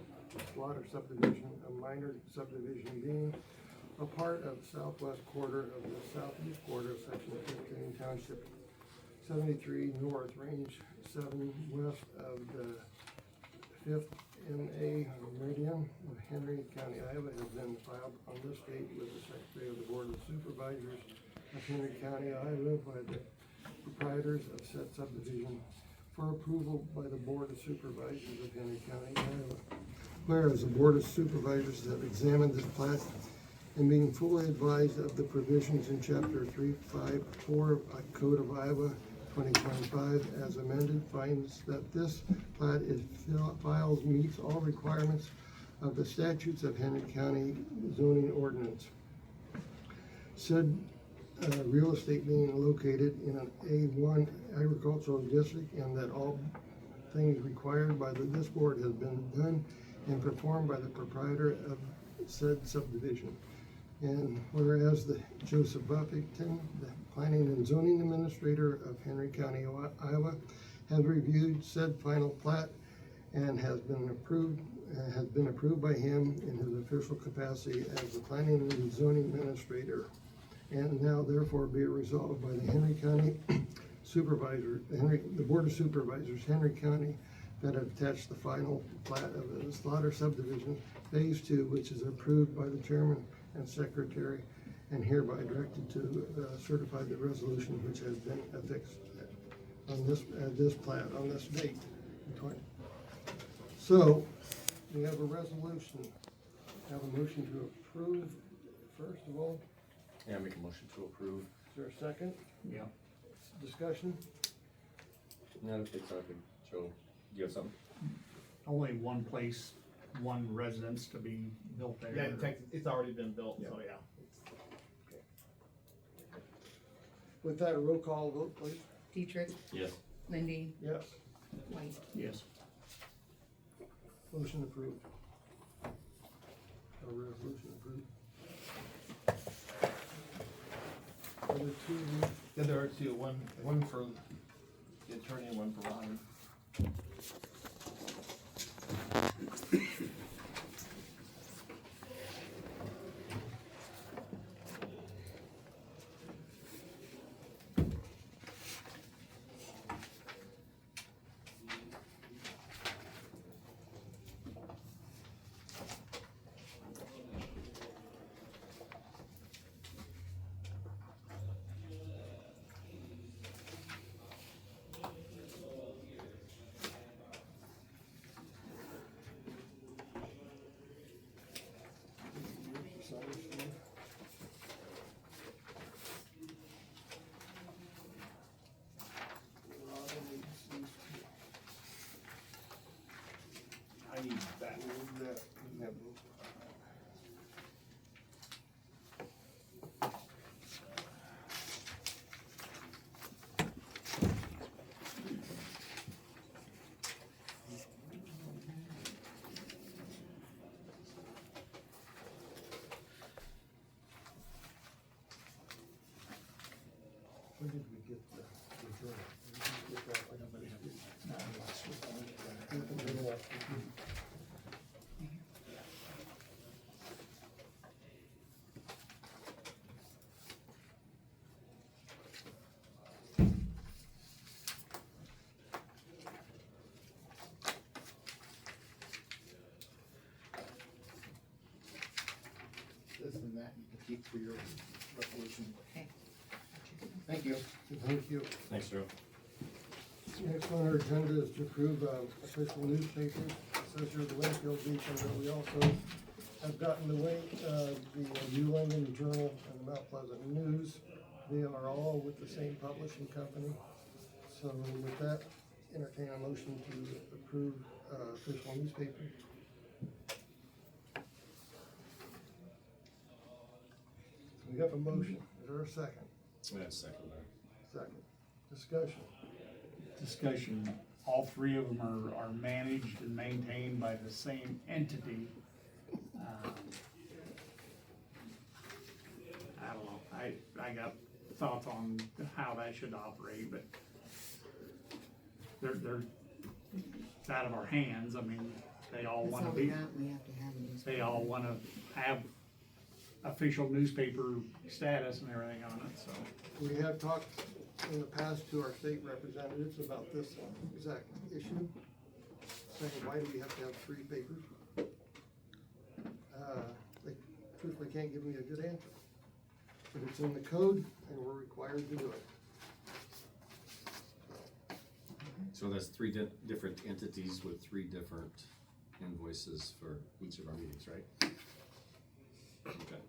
Schlatter subdivision, a minor subdivision being a part of southwest quarter of the southeast quarter of section 15, Township 73 North, Range 7 west of the 5th MA meridian of Henry County, Iowa, has been filed on this date with the Secretary of the Board of Supervisors of Henry County, Iowa, by the proprietors of said subdivision for approval by the Board of Supervisors of Henry County, Iowa. Whereas the Board of Supervisors have examined this plat and being fully advised of the provisions in Chapter 354 of Code of Iowa 2025 as amended, finds that this plat is files meets all requirements of the statutes of Henry County zoning ordinance. Said real estate being located in an A1 agricultural district, and that all things required by this board has been done and performed by the proprietor of said subdivision. And whereas the Joseph Buffington, the planning and zoning administrator of Henry County, Iowa, has reviewed said final plat and has been approved by him in his official capacity as the planning and zoning administrator. And now therefore be it resolved by the Henry County Supervisor, the Board of Supervisors, Henry County, that have attached the final plat of the Schlatter subdivision, phase 2, which is approved by the chairman and secretary, and hereby directed to certify the resolution which has been affixed on this plat on this date. So we have a resolution. Have a motion to approve. First of all, Yeah, make a motion to approve. is there a second? Yeah. Discussion? No, I don't think so. I think, Joe, do you have something? Only one place, one residence to be built there. Yeah, in Texas, it's already been built, so yeah. With that, a roll call vote, please. Dietrich, Yes. Lindy, Yes. White. Yes. Motion approved. A resolution approved. Other two, The other two, one for the attorney and one for Ronnie. I need that. when did we get the journal? Did we get that? This and that you can keep for your resolution. Okay. Thank you. Thank you. Thanks, Joe. Next on our agenda is to approve official newspapers. It says here the Winfield Beacon, but we also have gotten the New London Journal and the Mount Pleasant News. They are all with the same publishing company. So with that, entertain a motion to approve official newspapers. We have a motion. Is there a second? That's second. Second. Discussion. discussion, all three of them are managed and maintained by the same entity. I don't know, I got thoughts on how that should operate, but they're it's out of our hands. I mean, they all That's wanna all we be, got, we have to have these. they all wanna have official newspaper status and everything on it, so. We have talked in the past to our state representatives about this exact issue, saying, why do we have to have three papers? They truthfully can't give me a good answer. But it's in the code, and we're required to do it. So that's three different entities with three different invoices for each of our meetings, right? Okay.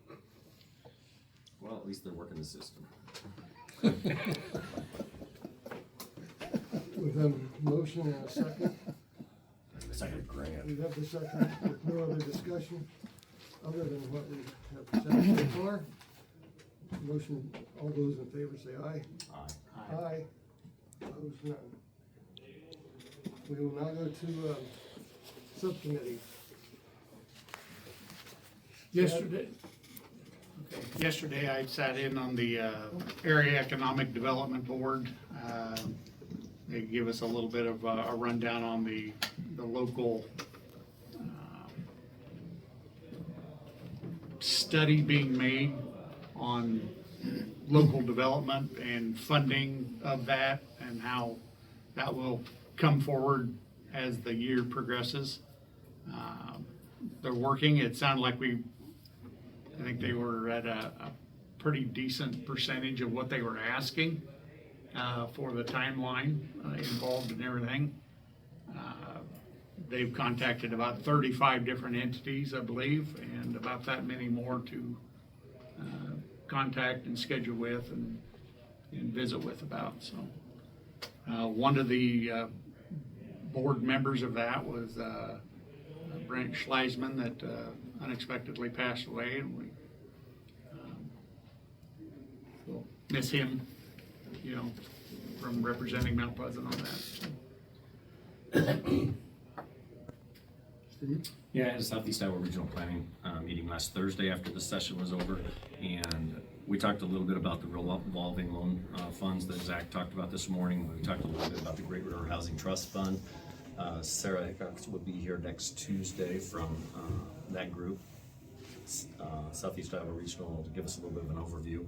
Well, at least they're working the system. With a motion and a second, Second grand. we have the second, with no other discussion, other than what we have said so far. Motion, all those in favor say aye. Aye. Aye. Opposed, none. We will now go to, subcommittee. Yesterday I sat in on the Area Economic Development Board. They give us a little bit of a rundown on the local study being made on local development and funding of that and how that will come forward as the year progresses. They're working. It sounded like I think they were at a pretty decent percentage of what they were asking for the timeline involved and everything. They've contacted about 35 different entities, I believe, and about that many more to contact and schedule with and visit with about. So one of the board members of that was Brent Schleisman that unexpectedly passed away, and we will miss him, from representing Mount Pleasant on that. Steve? Yeah, I had a Southeast Iowa Regional Planning meeting last Thursday after the session was over, and we talked a little bit about the revolving loan funds that Zach talked about this morning. We talked a little bit about the Great River Housing Trust Fund. Sarah Hickox will be here next Tuesday from that group, Southeast Iowa Regional, to give us a little bit of an overview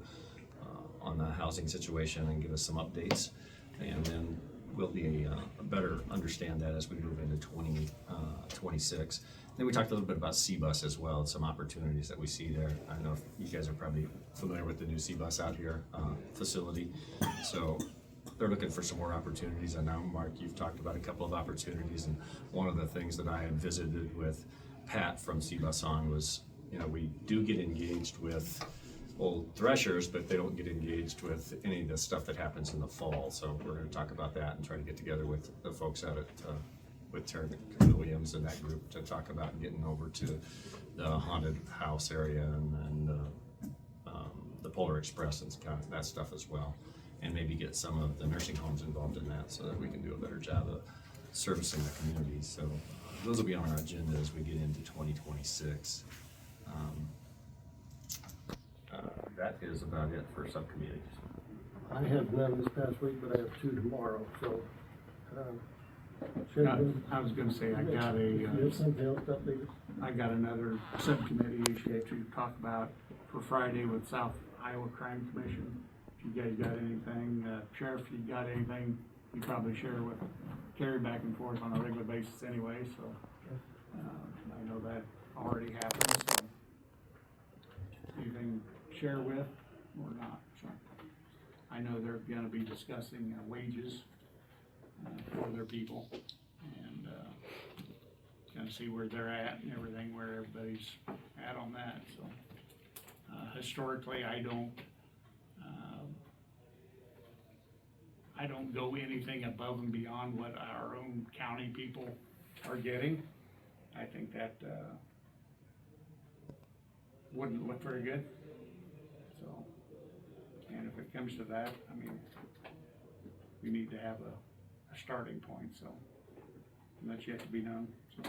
on the housing situation and give us some updates. And then we'll be better understand that as we move into 2026. Then we talked a little bit about C-Bus as well, and some opportunities that we see there. I know you guys are probably familiar with the new C-Bus out here facility. So they're looking for some more opportunities. I know, Mark, you've talked about a couple of opportunities, and one of the things that I had visited with Pat from C-Bus on was, we do get engaged with old threshers, but they don't get engaged with any of the stuff that happens in the fall. So we're going to talk about that and try to get together with the folks out at with Terry Williams and that group to talk about getting over to the haunted house area and the Polar Express and kind of that stuff as well, and maybe get some of the nursing homes involved in that so that we can do a better job of servicing the community. So those will be on our agenda as we get into 2026. That is about it for subcommittees. I have none this past week, but I have two tomorrow, so, I was gonna say, I got you have something else to update us? I got another subcommittee issue to talk about for Friday with South Iowa Crime Commission. If you guys got anything, Sheriff, if you got anything, you probably share with Terry back and forth on a regular basis anyway, so. I know that already happens, so. Anything to share with or not, so. I know they're gonna be discussing wages for their people and kind of see where they're at and everything, where everybody's at on that, so. Historically, I don't go anything above and beyond what our own county people are getting. I think that wouldn't look very good, so. And if it comes to that, I mean, we need to have a starting point, so that's yet to be done, so.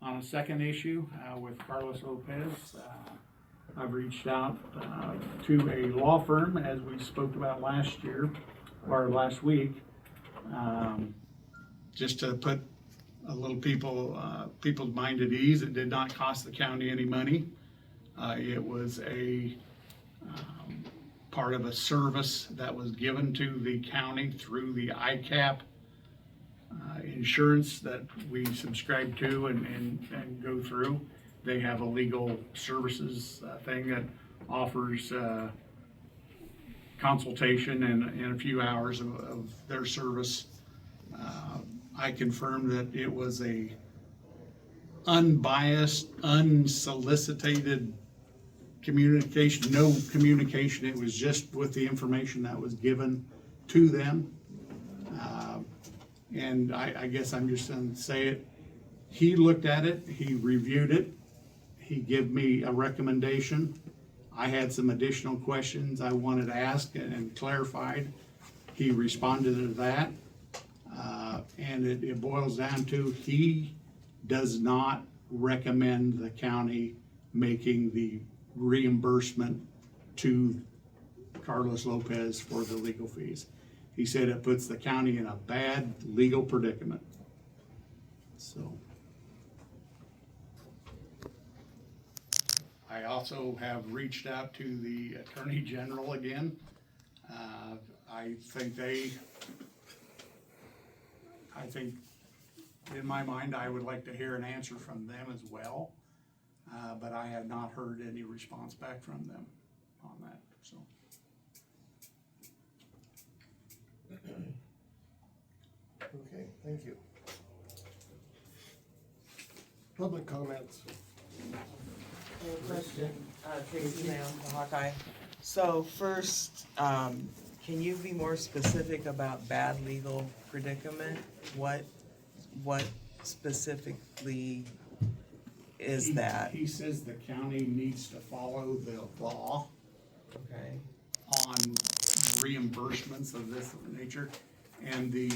On a second issue, with Carlos Lopez, I've reached out, to a law firm, as we spoke about last year, or last week, just to put a little people's mind at ease. It did not cost the county any money. It was a part of a service that was given to the county through the ICAP insurance that we subscribe to and go through. They have a legal services thing that offers consultation and a few hours of their service. I confirmed that it was a unbiased, unsolicited communication, no communication. It was just with the information that was given to them. And I guess I'm just gonna say it. He looked at it, he reviewed it, he gave me a recommendation. I had some additional questions I wanted to ask and clarified. He responded to that. And it boils down to, he does not recommend the county making the reimbursement to Carlos Lopez for the legal fees. He said it puts the county in a bad legal predicament. So. I also have reached out to the Attorney General again. I think in my mind, I would like to hear an answer from them as well. But I have not heard any response back from them on that, so. Okay, thank you. Public comments. Question, Tracy Mayo, the Hawkeye. So first, can you be more specific about bad legal predicament? What specifically is that? He says the county needs to follow the law Okay, on reimbursements of this nature. And the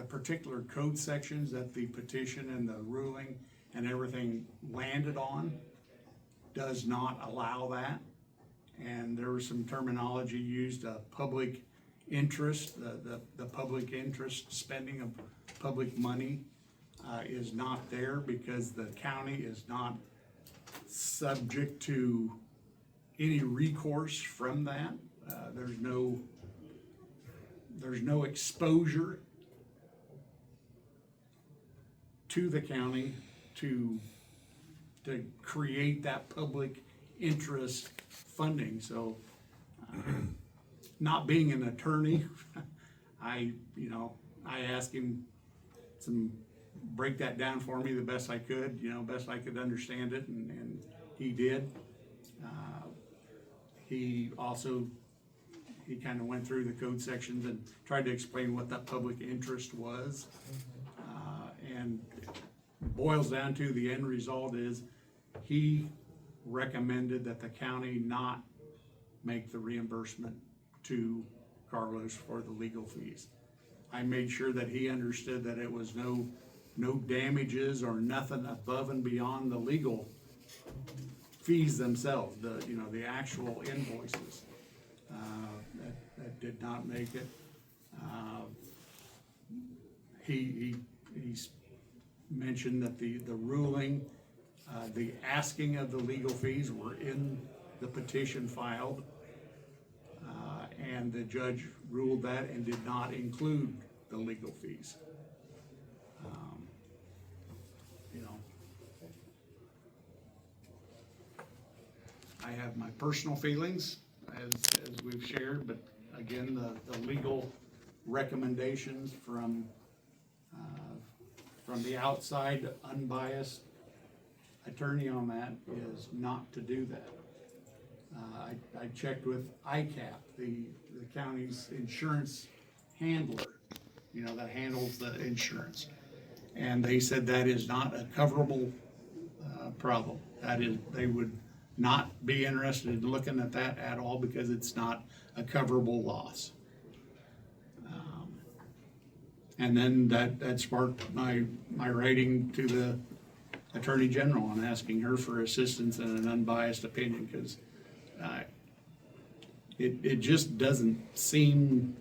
particular code sections that the petition and the ruling and everything landed on does not allow that. And there was some terminology used, public interest, the public interest spending of public money is not there because the county is not subject to any recourse from that. There's no exposure to the county to create that public interest funding. So not being an attorney, I asked him break that down for me the best I could, best I could understand it, and he did. He kind of went through the code sections and tried to explain what that public interest was. And boils down to the end result is he recommended that the county not make the reimbursement to Carlos for the legal fees. I made sure that he understood that it was no damages or nothing above and beyond the legal fees themselves, the actual invoices. That did not make it. He mentioned that the ruling, the asking of the legal fees were in the petition filed, and the judge ruled that and did not include the legal fees. I have my personal feelings as we've shared, but again, the legal recommendations from the outside unbiased attorney on that is not to do that. I checked with ICAP, the county's insurance handler, that handles the insurance. And they said that is not a coverable problem. That is, they would not be interested in looking at that at all because it's not a coverable loss. And then that sparked my writing to the Attorney General and asking her for assistance and an unbiased opinion, because it just doesn't seem,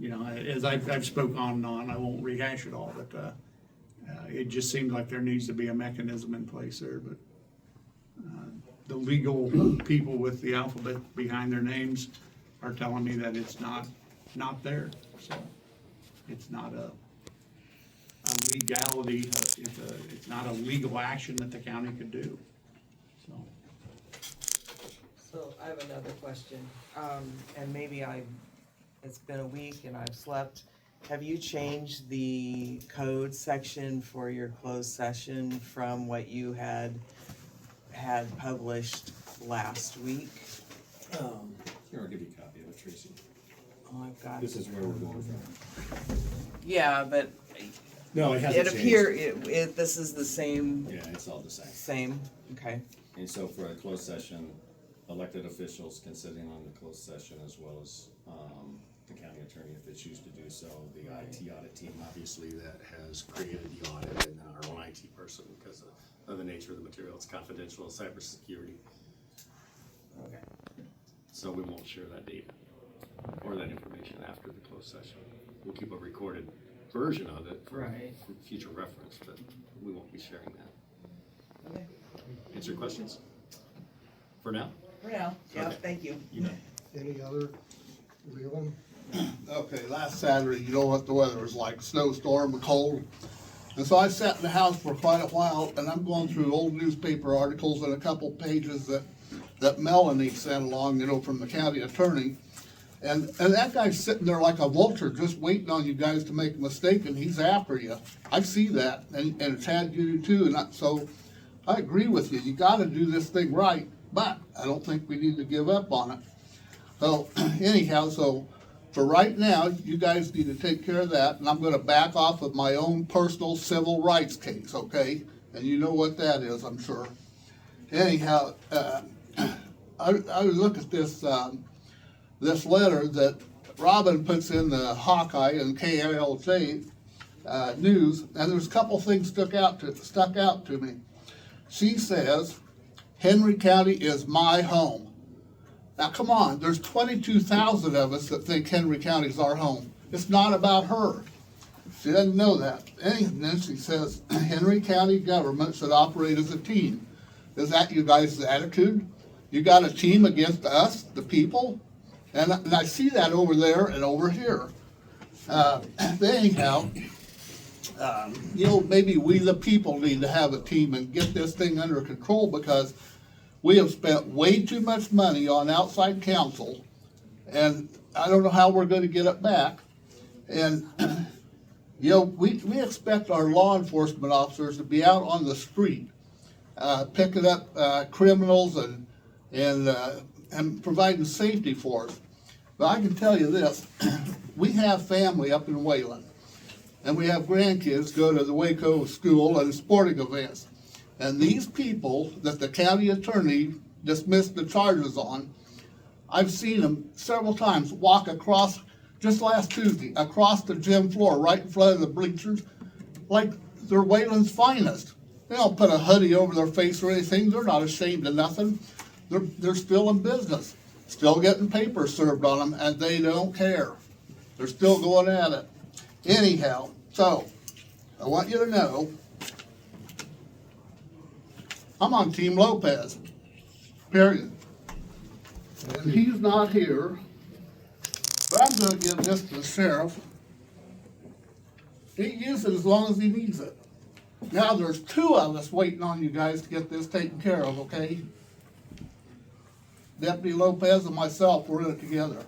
as I've spoke on and on, I won't rehash it all, but it just seems like there needs to be a mechanism in place there, but the legal people with the alphabet behind their names are telling me that it's not there, so it's not a legality, it's not a legal action that the county could do, so. So I have another question, and maybe it's been a week and I've slept. Have you changed the code section for your closed session from what you had published last week? Here, I'll give you a copy of it, Tracy. Oh, I've got. This is where we're going from. Yeah, but No, it hasn't it changed. appears, this is the same, Yeah, it's all the same. okay. And so for a closed session, elected officials can sit in on the closed session as well as the county attorney if they choose to do so. The IT audit team, obviously, that has created the audit, and then our own IT person, because of the nature of the material, it's confidential, cybersecurity. Okay. So we won't share that data or that information after the closed session. We'll keep a recorded version of it for future reference, but we won't be sharing that. Okay. Answer questions? For now? For now, yeah, Okay. thank you. You bet. Any other real? Okay, last Saturday, you know what the weather was like, snowstorm and cold. And so I sat in the house for quite a while, and I'm going through old newspaper articles and a couple pages that Melanie sent along, from the county attorney. And that guy's sitting there like a vulture, just waiting on you guys to make a mistake, and he's after you. I see that, and Chad, you do too, so I agree with you. You gotta do this thing right, but I don't think we need to give up on it. So anyhow, so for right now, you guys need to take care of that, and I'm gonna back off of my own personal civil rights case, okay? And you know what that is, I'm sure. Anyhow, I look at this letter that Robin puts in the Hawkeye and KLJ news, and there's a couple things stuck out to me. She says, Henry County is my home. Now, come on, there's 22,000 of us that think Henry County is our home. It's not about her. She doesn't know that. And then she says, Henry County government should operate as a team. Is that you guys' attitude? You got a team against us, the people? And I see that over there and over here. Anyhow, maybe we the people need to have a team and get this thing under control, because we have spent way too much money on outside counsel, and I don't know how we're going to get it back. And we expect our law enforcement officers to be out on the street, picking up criminals and providing safety for us. But I can tell you this, we have family up in Wayland, and we have grandkids go to the Waco school and sporting events. And these people that the county attorney dismissed the charges on, I've seen them several times walk across, just last Tuesday, across the gym floor right in front of the bleachers, like they're Wayland's finest. They don't put a hoodie over their face or anything. They're not ashamed of nothing. They're still in business, still getting papers served on them, and they don't care. They're still going at it. Anyhow, so I want you to know, I'm on Team Lopez, period. And he's not here, but I'm gonna give this to the sheriff. He uses it as long as he needs it. Now there's two of us waiting on you guys to get this taken care of, okay? Deputy Lopez and myself, we're in it together.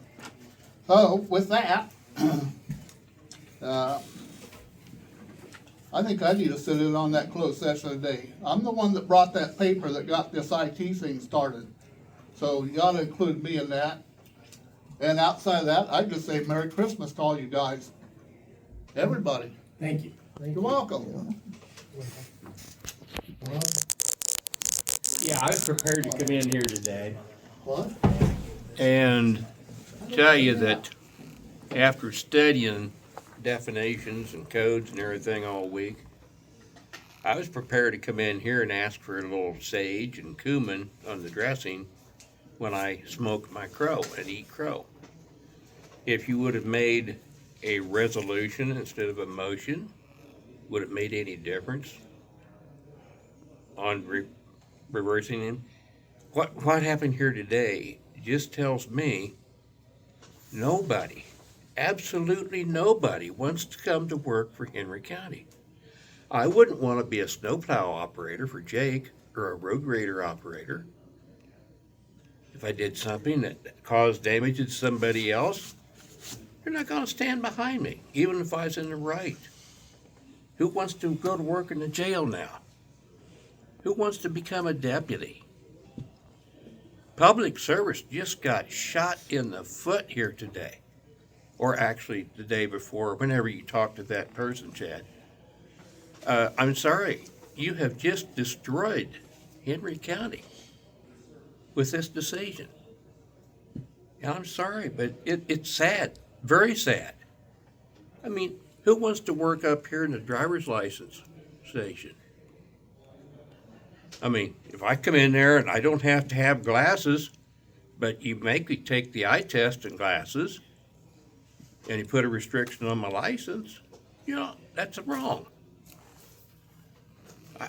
So with that, I think I need to sit in on that closed session today. I'm the one that brought that paper that got this IT thing started. So you ought to include me in that. And outside of that, I'd just say Merry Christmas to all you guys. Everybody. Thank you. You're welcome. Yeah, I was prepared to come in here today What? and tell you that after studying definitions and codes and everything all week, I was prepared to come in here and ask for a little sage and cumin on the dressing when I smoke my crow and eat crow. If you would have made a resolution instead of a motion, would it made any difference on reversing him? What happened here today just tells me nobody, absolutely nobody wants to come to work for Henry County. I wouldn't want to be a snowplow operator for Jake or a road grader operator. If I did something that caused damage to somebody else, they're not going to stand behind me, even if I was in the right. Who wants to go to work in the jail now? Who wants to become a deputy? Public service just got shot in the foot here today. Or actually the day before, whenever you talk to that person, Chad. I'm sorry, you have just destroyed Henry County with this decision. And I'm sorry, but it's sad, very sad. I mean, who wants to work up here in the driver's license station? I mean, if I come in there and I don't have to have glasses, but you make me take the eye test and glasses, and you put a restriction on my license, you know, that's wrong.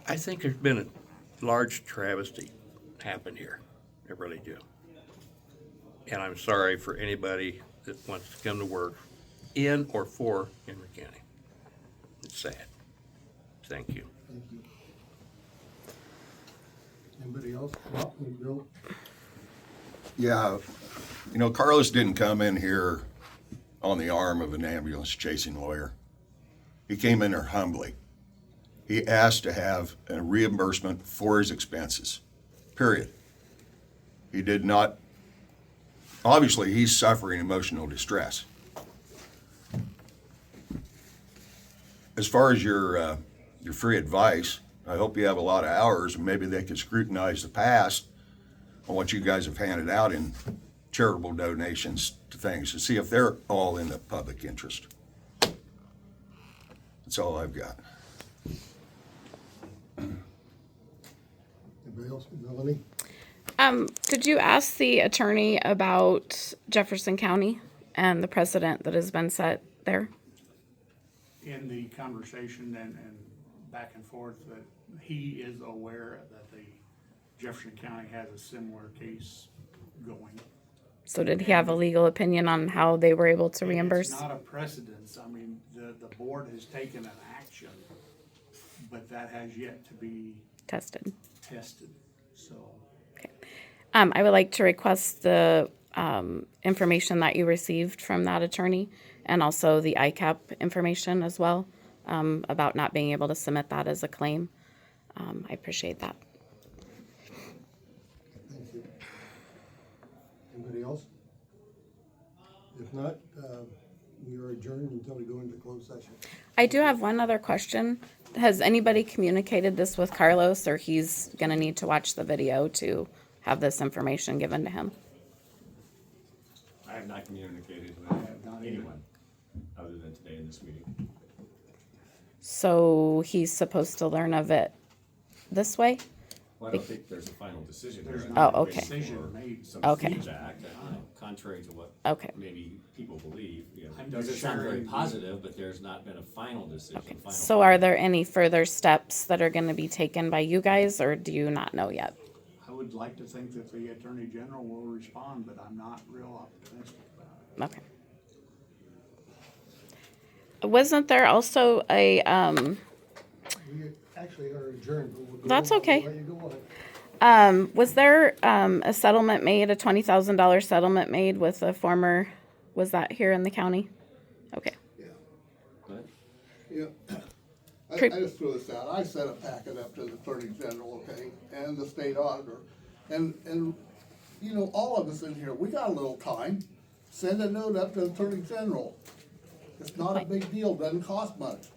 I think there's been a large travesty happen here. I really do. And I'm sorry for anybody that wants to come to work in or for Henry County. It's sad. Thank you. Thank you. Anybody else? Rob, Bill? Yeah, you know, Carlos didn't come in here on the arm of an ambulance chasing lawyer. He came in there humbly. He asked to have a reimbursement for his expenses, period. He did not, obviously he's suffering emotional distress. As far as your free advice, I hope you have a lot of hours and maybe they could scrutinize the past on what you guys have handed out in charitable donations to things to see if they're all in the public interest. That's all I've got. Anybody else? Melanie? Could you ask the attorney about Jefferson County and the precedent that has been set there? In the conversation and back and forth, that he is aware that the Jefferson County has a similar case going. So did he have a legal opinion on how they were able to reimburse? It's not a precedence. I mean, the board has taken an action, but that has yet to be Tested. so. Okay. I would like to request the information that you received from that attorney and also the ICAP information as well about not being able to submit that as a claim. I appreciate that. Thank you. Anybody else? If not, we are adjourned until we go into closed session. I do have one other question. Has anybody communicated this with Carlos, or he's going to need to watch the video to have this information given to him? I have not communicated with anyone other than today in this meeting. So he's supposed to learn of it this way? Well, I don't think there's a final decision. There's there. not Oh, I'm okay. waiting for Made. Some Okay. feedback, contrary to what Okay. maybe people believe. You know, I'm it doesn't just sound very sharing- positive, but there's not been a final decision. Final So are there any further steps that are going to be taken by you guys, or do you not know yet? I would like to think that the Attorney General will respond, but I'm not real optimistic about it. Okay. Wasn't there also a, We actually are adjourned, but we'll go That's on. okay. We'll let you go on. was there a settlement made, a $20,000 settlement made with a former, was that here in the county? Okay. Yeah. I Pre- just threw this out. I sent a packet up to the Attorney General, okay, and the State Auditor. And, you know, all of us in here, we got a little time. Send a note up to the Attorney General. It's not a big deal, doesn't cost much.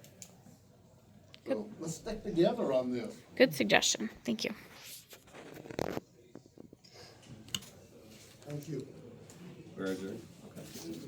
So let's stick together on this. Good suggestion. Thank you. Thank you. We're adjourned. Okay.